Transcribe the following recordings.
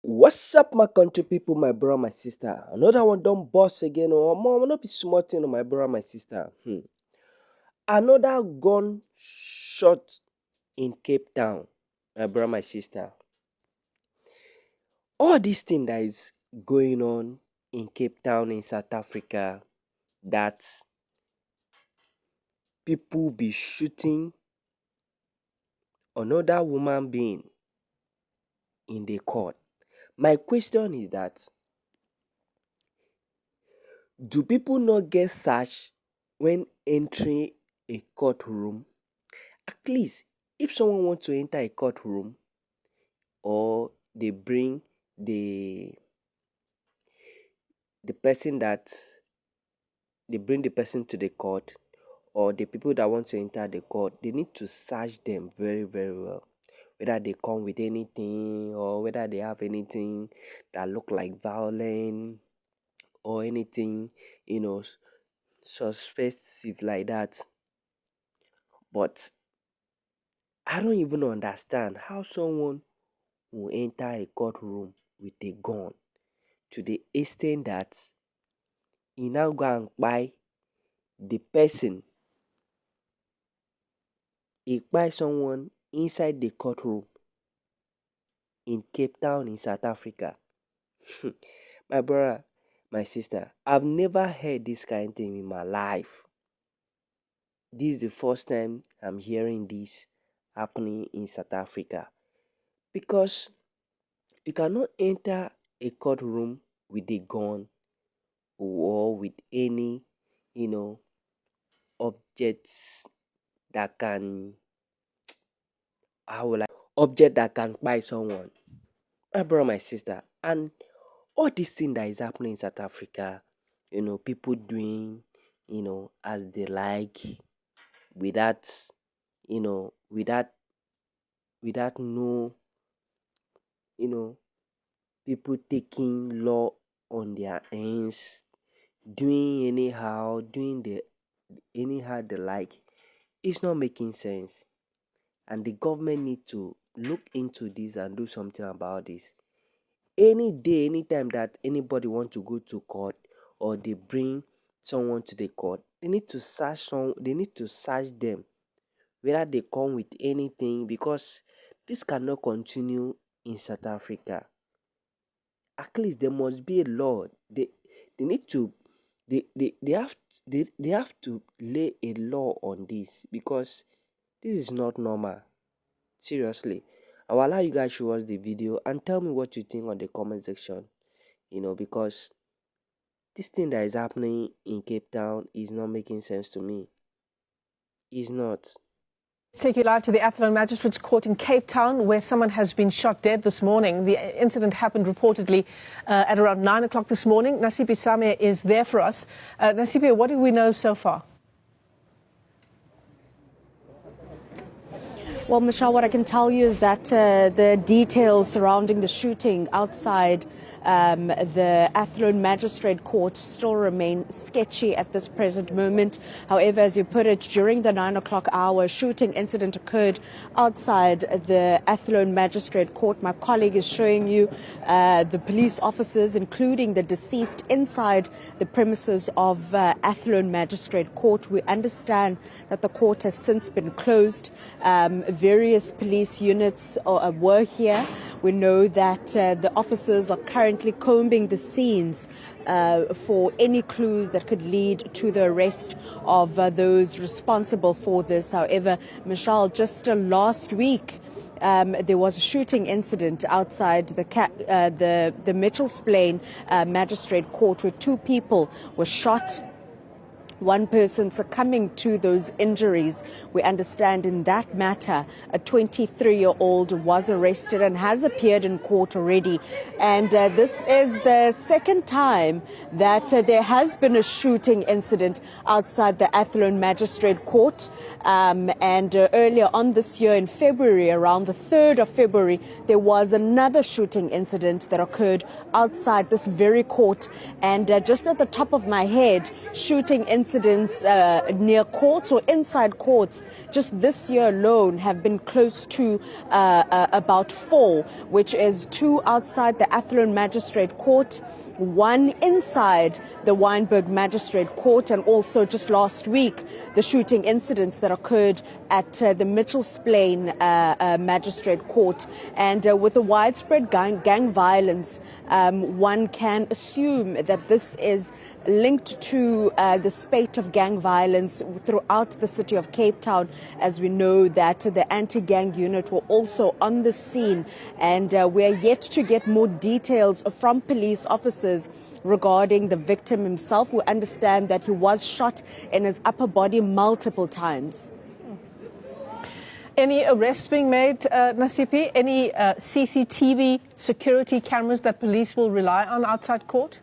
What's up, my country people, my brother, my sister? Another one don't boss again, or more, not be smart, my brother, my sister. Another gun shot in Cape Town, my brother, my sister. All this thing that is going on in Cape Town in South Africa, that people be shooting another woman being in the court. My question is that, do people not get searched when entering a courtroom? At least, if someone wants to enter a courtroom, or they bring the person that they bring the person to the court, or the people that want to enter the court, they need to search them very, very well. Whether they come with anything, or whether they have anything that look like violence, or anything, suspicious like that. But I don't even understand how someone will enter a courtroom with a gun to the extent that he now go and buy the person, he buy someone inside the courtroom in Cape Town in South Africa. My brother, my sister, I've never heard this kind of thing in my life. This is the first time I'm hearing this happening in South Africa. Because you cannot enter a courtroom with a gun or with any, objects that can, object that can buy someone. My brother, my sister, and all this thing that is happening in South Africa, people doing, as they like, without, without, no, people taking law on their hands, doing anyhow they like. It's not making sense, and the government need to look into this and do something about this. Any day, anytime that anybody want to go to court, or they bring someone to the court, they need to search them, whether they come with anything, because this cannot continue in South Africa. At least there must be a law. They need to they have to lay a law on this, because this is not normal. Seriously. I will allow you guys to watch the video and tell me what you think on the comment section. Because this thing that is happening in Cape Town is not making sense to me. It's not. Take you live to the Athlone Magistrates Court in Cape Town, where someone has been shot dead this morning. The incident happened reportedly at around 9 o'clock this morning. Nasibi Samir is there for us. Nasibi, what do we know so far? Well, Michelle, what I can tell you is that the details surrounding the shooting outside the Athlone Magistrate Court still remain sketchy at this present moment. However, as you put it, during the 9 o'clock hour, a shooting incident occurred outside the Athlone Magistrate Court. My colleague is showing you the police officers, including the deceased, inside the premises of Athlone Magistrate Court. We understand that the court has since been closed. Various police units were here. We know that the officers are currently combing the scenes for any clues that could lead to the arrest of those responsible for this. However, Michelle, just last week, there was a shooting incident outside the Mitchells Plain Magistrate Court, where 2 people were shot. One person succumbing to those injuries. We understand in that matter, a 23-year-old was arrested and has appeared in court already. And this is the second time that there has been a shooting incident outside the Athlone Magistrate Court. And earlier on this year in February, around the 3rd of February, there was another shooting incident that occurred outside this very court. And just at the top of my head, shooting incident incidents near courts or inside courts just this year alone have been close to about 4, which is 2 outside the Athlone Magistrate Court, 1 inside the Wynberg Magistrate Court, and also just last week the shooting incidents that occurred at the Mitchells Plain Magistrate Court. And with the widespread gang violence, one can assume that this is linked to the spate of gang violence throughout the city of Cape Town, as we know that the anti-gang unit were also on the scene, and we are yet to get more details from police officers regarding the victim himself. We understand that he was shot in his upper body multiple times. Any arrests being made, Nasipi? Any CCTV security cameras that police will rely on outside court?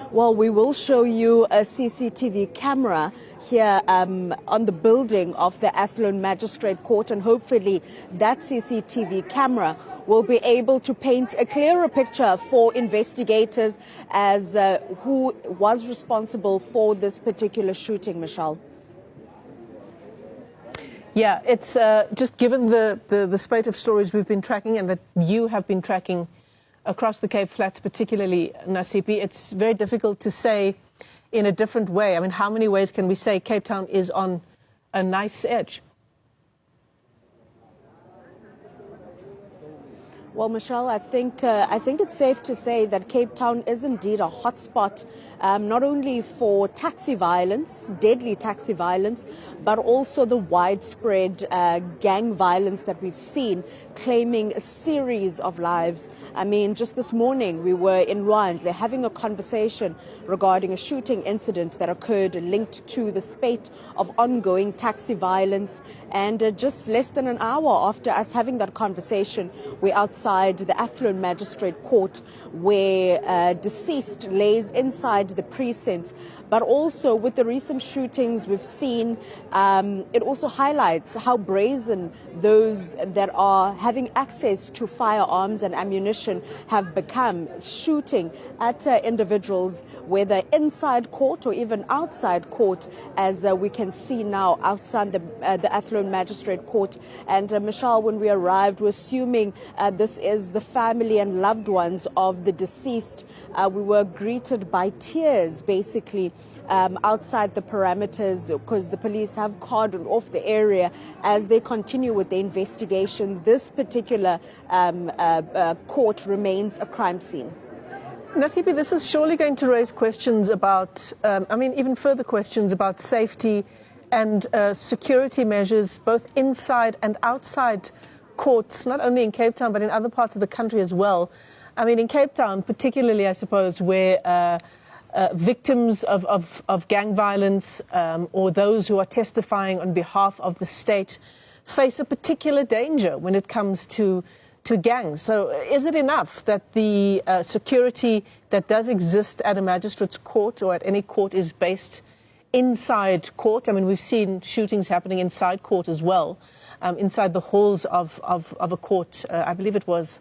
Well, we will show you a CCTV camera here on the building of the Athlone Magistrate Court, and hopefully that CCTV camera will be able to paint a clearer picture for investigators as who was responsible for this particular shooting, Michelle. Yeah, it's just given the spate of stories we've been tracking and that you have been tracking across the Cape Flats, particularly, Nasipi, it's very difficult to say in a different way. I mean, how many ways can we say Cape Town is on a knife's edge? Well, Michelle, I think it's safe to say that Cape Town is indeed a hotspot, not only for taxi violence, deadly taxi violence, but also the widespread gang violence that we've seen, claiming a series of lives. I mean, just this morning we were in Rwanda having a conversation regarding a shooting incident that occurred linked to the spate of ongoing taxi violence. And just less than an hour after us having that conversation, we're outside the Athlone Magistrate Court, where deceased lays inside the precincts. But also with the recent shootings we've seen, it also highlights how brazen those that are having access to firearms and ammunition have become, shooting at individuals, whether inside court or even outside court, as we can see now outside the Athlone Magistrate Court. And Michelle, when we arrived, we're assuming this is the family and loved ones of the deceased. We were greeted by tears, basically, outside the parameters, because the police have cordoned off the area as they continue with the investigation. This particular court remains a crime scene. Nasipi, this is surely going to raise questions about, even further questions about safety and security measures, both inside and outside courts, not only in Cape Town, but in other parts of the country as well. I mean, in Cape Town, particularly, I suppose, where victims of gang violence or those who are testifying on behalf of the state face a particular danger when it comes to gangs. So is it enough that the security that does exist at a magistrate's court or at any court is based inside court? I mean, we've seen shootings happening inside court as well, inside the halls of a court. I believe it was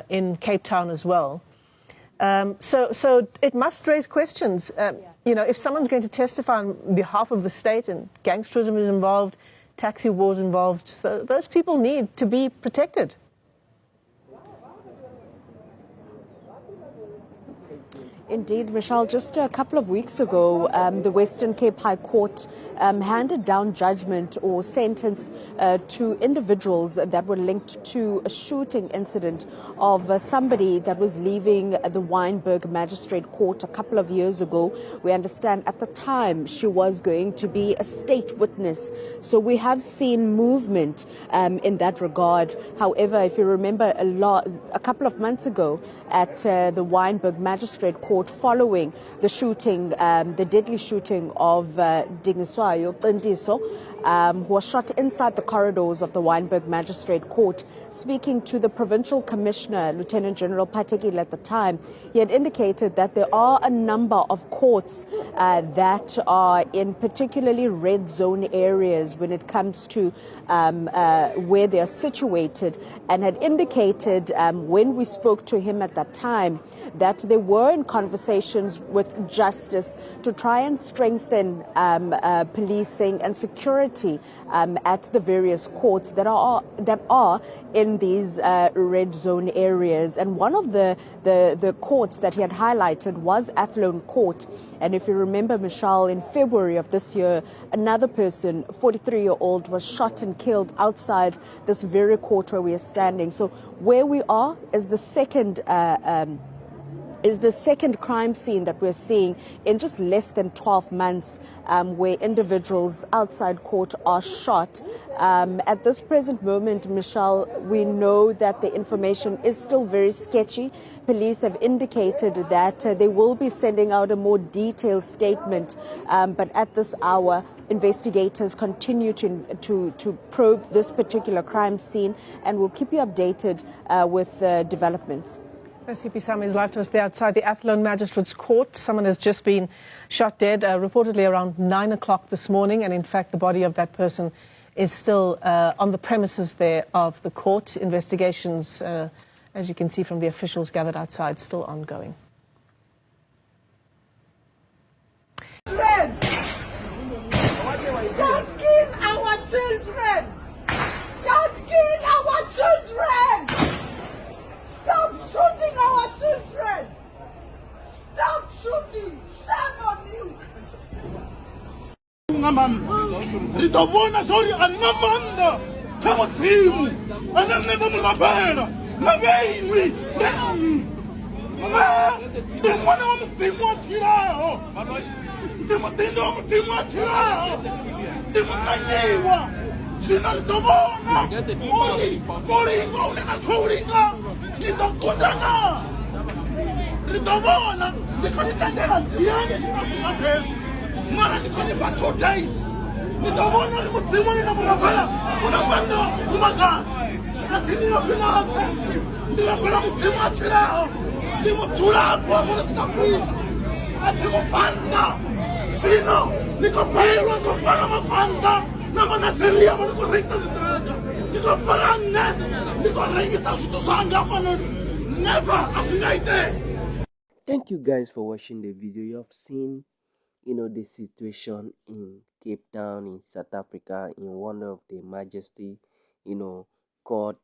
in Cape Town as well. So it must raise questions. You know, if someone's going to testify on behalf of the state and gangsterism is involved, taxi wars involved, so those people need to be protected. Indeed, Michelle, just a couple of weeks ago, the Western Cape High Court handed down judgment or sentence to individuals that were linked to a shooting incident of somebody that was leaving the Wynberg Magistrate Court a couple of years ago. We understand at the time she was going to be a state witness. So we have seen movement in that regard. However, if you remember a couple of months ago at the Wynberg Magistrate Court, following the shooting, the deadly shooting of Dingiswayo Ntiso, who was shot inside the corridors of the Wynberg Magistrate Court. Speaking to the Provincial Commissioner, Lieutenant General Patekile, at the time, he had indicated that there are a number of courts that are in particularly red zone areas when it comes to where they are situated, and had indicated when we spoke to him at that time that they were in conversations with Justice to try and strengthen policing and security at the various courts that are in these red zone areas. And one of the courts that he had highlighted was Athlone Court. And if you remember, Michelle, in February of this year, another person, 43-year-old, was shot and killed outside this very court where we are standing. So where we are is the second crime scene that we're seeing in just less than 12 months, where individuals outside court are shot. At this present moment, Michelle, we know that the information is still very sketchy. Police have indicated that they will be sending out a more detailed statement, but at this hour, investigators continue to probe this particular crime scene, and we'll keep you updated with developments. CP Sam is live to us there outside the Athlone Magistrates Court. Someone has just been shot dead, reportedly around 9 o'clock this morning, and in fact the body of that person is still on the premises there of the court. Investigations, as you can see from the officials gathered outside, still ongoing. Children! Don't kill our children! Don't kill our children! Stop shooting our children! Stop shooting! Shame on you! Ritavona sorry anamanda kama timu ananena mrabera nabeini mwana wa mtimu atirao ndimutendo wa mtimu atirao ndimutanyiwa sina ritavona moringa unena kuringa kitokundana ritavona ndikanitandela ntiani sinafika pesi mara nikoni ba 2 days nitabona limutima nina murabala unapanda kumaka atini yopina hapa ndilapela mutima achirao ndimutura kwa muna sitafika atimupanda sino nikopelwa kufana mapanda na manateria manikoringa zitraga nikofaranga nikoringisa situzanga hapa never asingaite. Thank you guys for watching the video. You have seen the situation in Cape Town, in South Africa, in one of the majesty, court,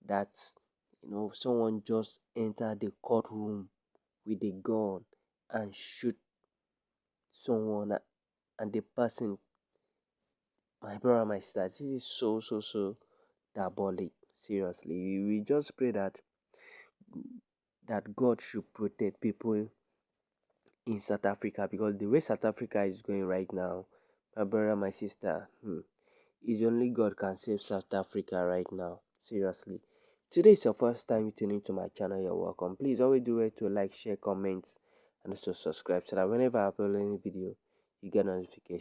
that, someone just entered the courtroom with a gun and shoot someone, and the person, my brother, my sister, this is so diabolic. Seriously, we just pray that God should protect people in South Africa, because the way South Africa is going right now, my brother, my sister, it's only God can save South Africa right now. Seriously. Today is your first time tuning to my channel, you're welcome. Please always do it to like, share, comments, and also subscribe so that whenever I upload any video, you get notification.